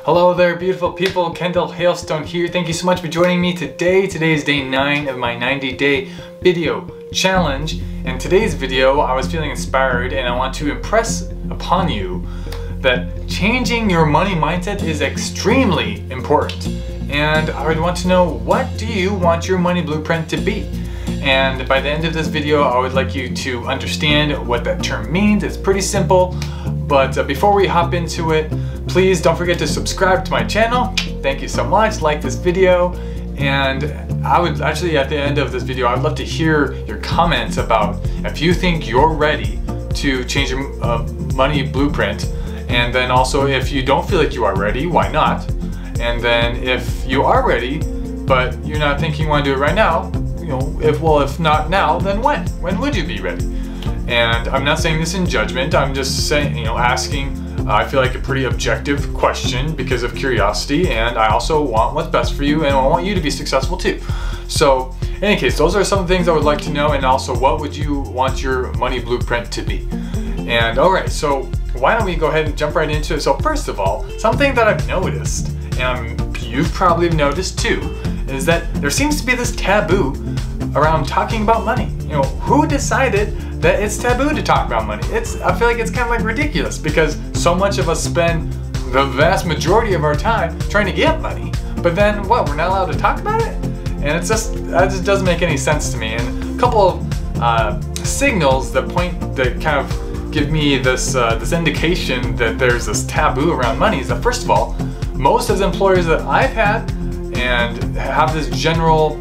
Hello there, beautiful people. Kendall Hailstone here. Thank you so much for joining me today. Today is day 9 of my 90-day video challenge. In today's video, I was feeling inspired and I want to impress upon you that changing your money mindset is extremely important. And I would want to know, what do you want your money blueprint to be? And by the end of this video, I would like you to understand what that term means. It's pretty simple, but before we hop into it, please don't forget to subscribe to my channel. Thank you so much. Like this video. And I would actually, at the end of this video, I'd love to hear your comments about if you think you're ready to change your money blueprint. And then also, if you don't feel like you are ready, why not? And then if you are ready, but you're not thinking you want to do it right now, if not now, then when? When would you be ready? And I'm not saying this in judgment. I'm just saying, asking, I feel like a pretty objective question because of curiosity, and I also want what's best for you, and I want you to be successful too. So, in any case, those are some things I would like to know, and also, what would you want your money blueprint to be? And alright, so why don't we go ahead and jump right into it. So first of all, something that I've noticed, and you've probably noticed too, is that there seems to be this taboo around talking about money. Who decided that it's taboo to talk about money? I feel like it's kind of like ridiculous because so much of us spend the vast majority of our time trying to get money, but then what, we're not allowed to talk about it? And that just doesn't make any sense to me. And a couple of signals that kind of give me this indication that there's this taboo around money is that, first of all, most of the employers that I've had and have this general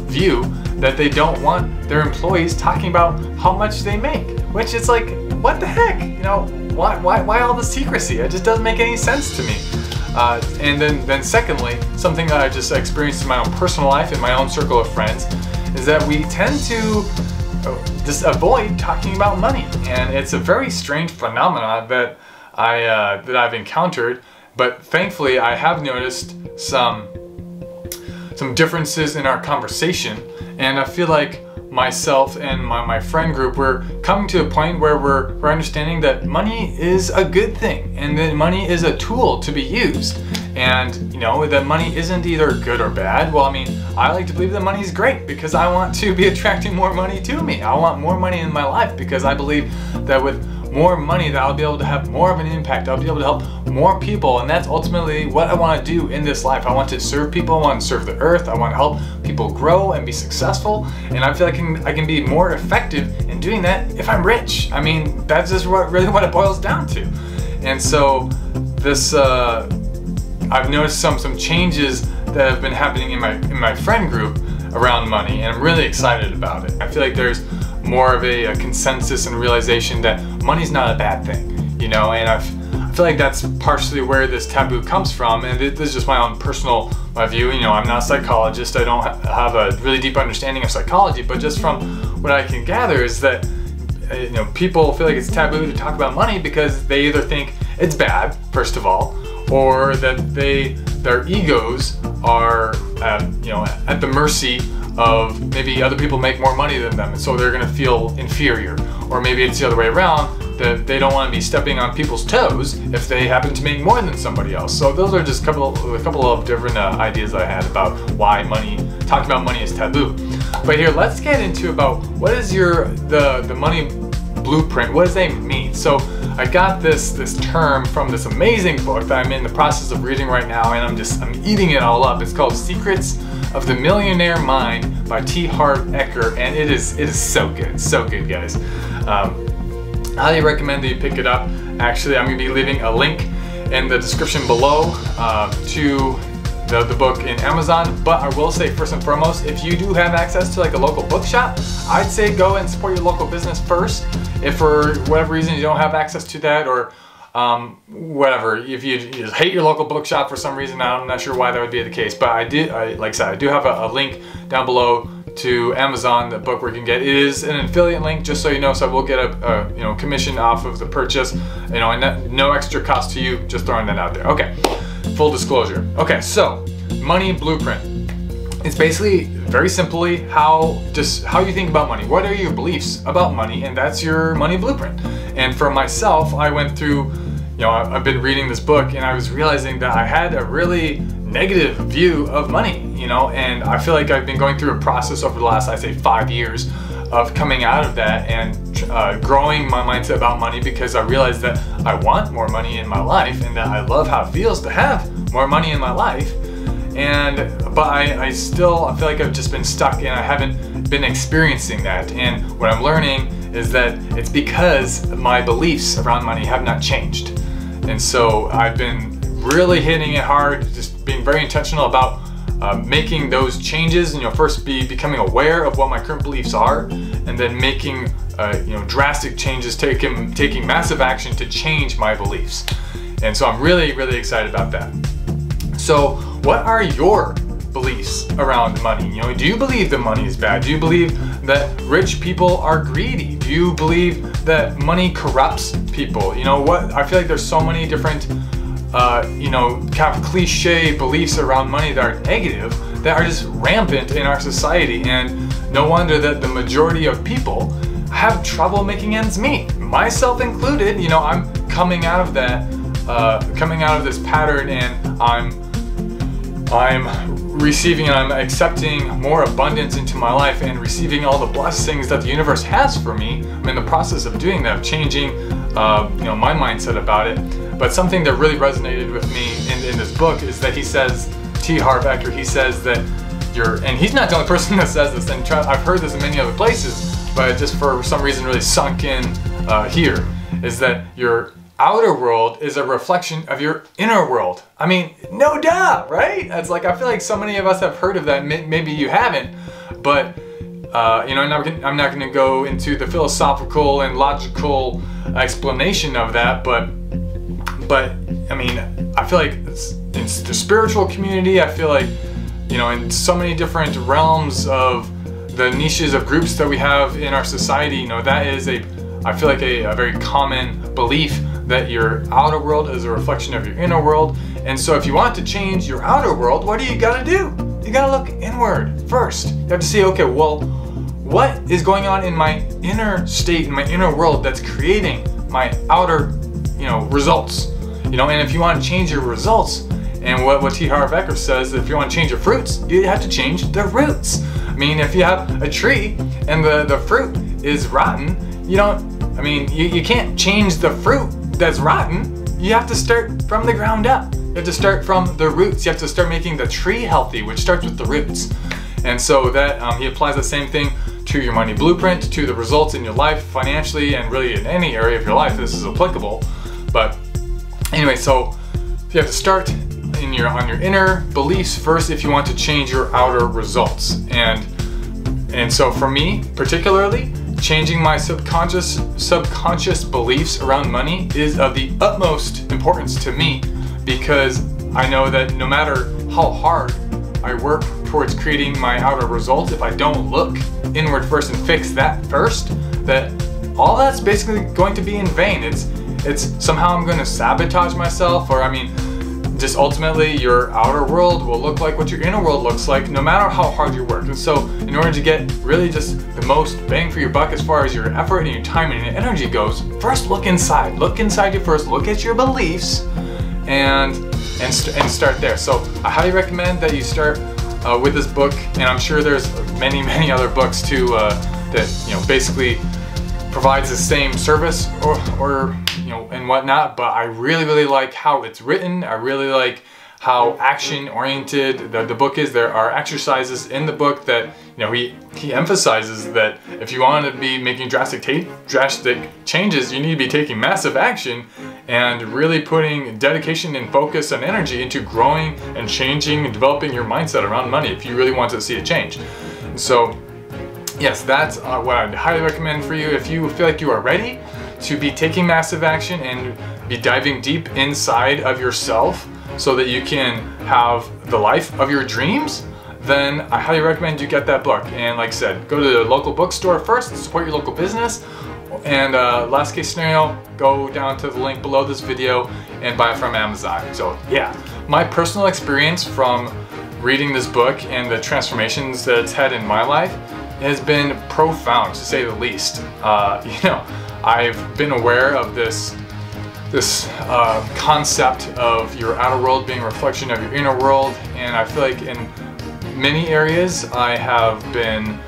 view that they don't want their employees talking about how much they make, which is like, what the heck? Why all the secrecy? It just doesn't make any sense to me. And then secondly, something that I just experienced in my own personal life, in my own circle of friends, is that we tend to just avoid talking about money. And it's a very strange phenomenon that I've encountered, but thankfully I have noticed some differences in our conversation, and I feel like myself and my friend group, we're coming to a point where we're understanding that money is a good thing, and that money is a tool to be used, and that money isn't either good or bad. Well, I mean, I like to believe that money is great because I want to be attracting more money to me. I want more money in my life because I believe that with more money that I'll be able to have more of an impact. I'll be able to help more people, and that's ultimately what I want to do in this life. I want to serve people, I want to serve the earth, I want to help people grow and be successful, and I feel like I can be more effective in doing that if I'm rich. I mean, that's just really what it boils down to. And so this, I've noticed some changes that have been happening in my friend group around money, and I'm really excited about it. I feel like there's more of a consensus and realization that money's not a bad thing, and I feel like that's partially where this taboo comes from, and this is just my own personal view. I'm not a psychologist, I don't have a really deep understanding of psychology, but just from what I can gather is that people feel like it's taboo to talk about money because they either think it's bad, first of all, or that their egos are at the mercy of maybe other people make more money than them, and so they're going to feel inferior. Or maybe it's the other way around, that they don't want to be stepping on people's toes if they happen to make more than somebody else. So those are just a couple of different ideas I had about why talking about money is taboo. But here, let's get into about what is the money blueprint. What does that mean? So I got this term from this amazing book that I'm in the process of reading right now, and I'm eating it all up. It's called Secrets of the Millionaire Mind by T. Harv Eker, and it is so good, guys. Highly recommend that you pick it up. Actually, I'm going to be leaving a link in the description below to the book in Amazon, but I will say, first and foremost, if you do have access to like a local bookshop, I'd say go and support your local business first. If for whatever reason you don't have access to that, or whatever, if you just hate your local bookshop for some reason, I'm not sure why that would be the case, but like I said, I do have a link down below to Amazon, the book where you can get. It is an affiliate link, just so you know, so I will get a commission off of the purchase, and no extra cost to you, just throwing that out there. Okay, full disclosure. Okay, so money blueprint. It's basically, very simply, how you think about money. What are your beliefs about money? And that's your money blueprint. And for myself, I went through I've been reading this book and I was realizing that I had a really negative view of money, and I feel like I've been going through a process over the last, I'd say, 5 years of coming out of that and growing my mindset about money, because I realized that I want more money in my life and that I love how it feels to have more money in my life. But I feel like I've just been stuck and I haven't been experiencing that. And what I'm learning is that it's because my beliefs around money have not changed. And so I've been really hitting it hard, just being very intentional about making those changes. First becoming aware of what my current beliefs are, and then making drastic changes, taking massive action to change my beliefs. And so I'm really, really excited about that. So what are your beliefs around money? Do you believe that money is bad? Do you believe that rich people are greedy? Do you believe that money corrupts people? I feel like there's so many different kind of cliche beliefs around money that are negative, that are just rampant in our society. And no wonder that the majority of people have trouble making ends meet, myself included. I'm coming out of that, coming out of this pattern, and I'm receiving and I'm accepting more abundance into my life and receiving all the blessings that the universe has for me. I'm in the process of doing that, of changing my mindset about it. But something that really resonated with me in this book is that he says, T. Harv Eker, he says that and he's not the only person that says this, and I've heard this in many other places, but just for some reason really sunk in here, is that your outer world is a reflection of your inner world. I mean, no doubt, right? It's like, I feel like so many of us have heard of that. Maybe you haven't, but I'm not going to go into the philosophical and logical explanation of that, but I mean, I feel like it's the spiritual community. I feel like, in so many different realms of the niches of groups that we have in our society, that is I feel like a very common belief, that your outer world is a reflection of your inner world. And so if you want to change your outer world, what do you gotta do? You gotta look inward first. You have to see, okay, well, what is going on in my inner state, in my inner world, that's creating my outer, results? And if you want to change your results, and what T. Harv Eker says, if you want to change your fruits, you have to change the roots. I mean, if you have a tree and the fruit is rotten, you can't change the fruit that's rotten. You have to start from the ground up. You have to start from the roots. You have to start making the tree healthy, which starts with the roots. And so that he applies the same thing to your money blueprint, to the results in your life, financially, and really in any area of your life this is applicable. But anyway, so you have to start on your inner beliefs first if you want to change your outer results. And so for me particularly, changing my subconscious beliefs around money is of the utmost importance to me, because I know that no matter how hard I work towards creating my outer results, if I don't look inward first and fix that first, that all that's basically going to be in vain. It's somehow I'm going to sabotage myself, or just ultimately your outer world will look like what your inner world looks like, no matter how hard you work. And so in order to get really just the most bang for your buck as far as your effort and your time and your energy goes, first look inside. Look inside you first, look at your beliefs, and start there. So I highly recommend that you start with this book, and I'm sure there's many other books too that basically provides the same service or and whatnot, but I really like how it's written. I really like how action oriented the book is. There are exercises in the book that he emphasizes that if you want to be making drastic changes, you need to be taking massive action and really putting dedication and focus and energy into growing and changing and developing your mindset around money if you really want to see a change. And so yes, that's what I'd highly recommend for you if you feel like you are ready to be taking massive action and be diving deep inside of yourself so that you can have the life of your dreams. Then I highly recommend you get that book. And like I said, go to the local bookstore first, support your local business, and last case scenario, go down to the link below this video and buy it from Amazon. So yeah, my personal experience from reading this book and the transformations that it's had in my life has been profound, to say the least. I've been aware of this this concept of your outer world being a reflection of your inner world, and I feel like in many areas I have been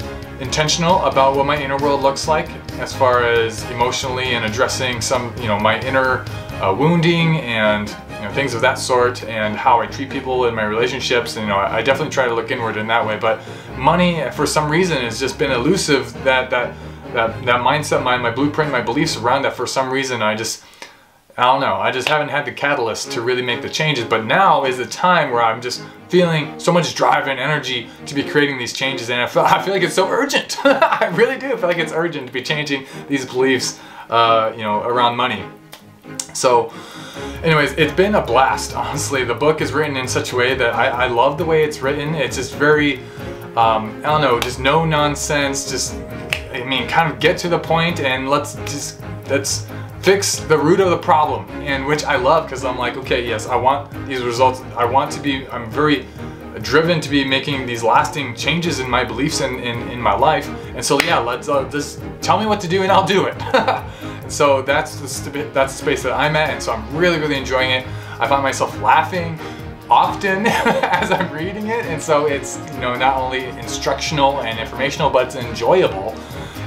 intentional about what my inner world looks like as far as emotionally and addressing some, my inner wounding and things of that sort, and how I treat people in my relationships. And I definitely try to look inward in that way, but money for some reason has just been elusive. That mindset, my blueprint, my beliefs around that, for some reason I don't know, I just haven't had the catalyst to really make the changes. But now is the time where I'm just feeling so much drive and energy to be creating these changes, and I feel like it's so urgent. I really do feel like it's urgent to be changing these beliefs around money. So anyways, it's been a blast, honestly. The book is written in such a way that I love the way it's written. It's just very I don't know, just no nonsense, just kind of get to the point, and let's fix the root of the problem, and which I love, because I'm like, okay, yes, I want these results. I'm very driven to be making these lasting changes in my beliefs and in my life. And so yeah, let's just tell me what to do and I'll do it. So that's the space that I'm at, and so I'm really enjoying it. I find myself laughing often as I'm reading it, and so it's not only instructional and informational, but it's enjoyable.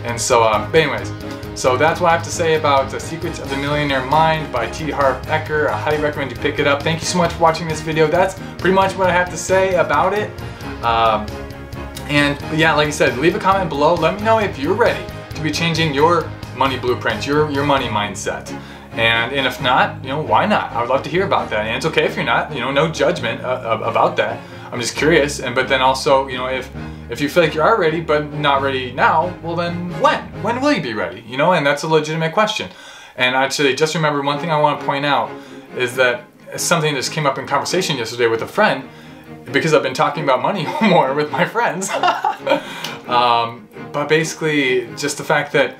And so but anyways, so that's what I have to say about The Secrets of the Millionaire Mind by T. Harv Eker. I highly recommend you pick it up. Thank you so much for watching this video. That's pretty much what I have to say about it. And yeah, like I said, leave a comment below. Let me know if you're ready to be changing your money blueprint, your money mindset. And if not, why not? I would love to hear about that. And it's okay if you're not, no judgment about that. I'm just curious. But then also, if you feel like you are ready but not ready now, well then when will you be ready? And that's a legitimate question. And actually, just remember, one thing I want to point out is that something that just came up in conversation yesterday with a friend, because I've been talking about money more with my friends. But basically, just the fact that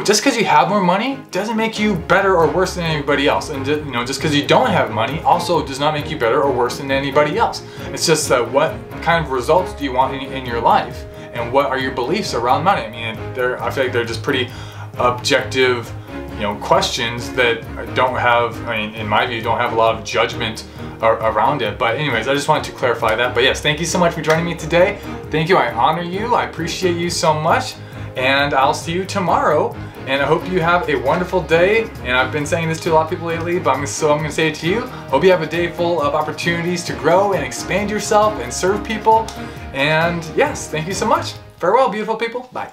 just because you have more money doesn't make you better or worse than anybody else. And just because you don't have money also does not make you better or worse than anybody else. It's just what kind of results do you want in your life, and what are your beliefs around money? I feel like they're just pretty objective, questions that don't have, in my view, don't have a lot of judgment around it. But anyways, I just wanted to clarify that. But yes, thank you so much for joining me today. Thank you. I honor you. I appreciate you so much. And I'll see you tomorrow, and I hope you have a wonderful day. And I've been saying this to a lot of people lately, but I'm going to say it to you. Hope you have a day full of opportunities to grow and expand yourself and serve people. And yes, thank you so much. Farewell, beautiful people. Bye.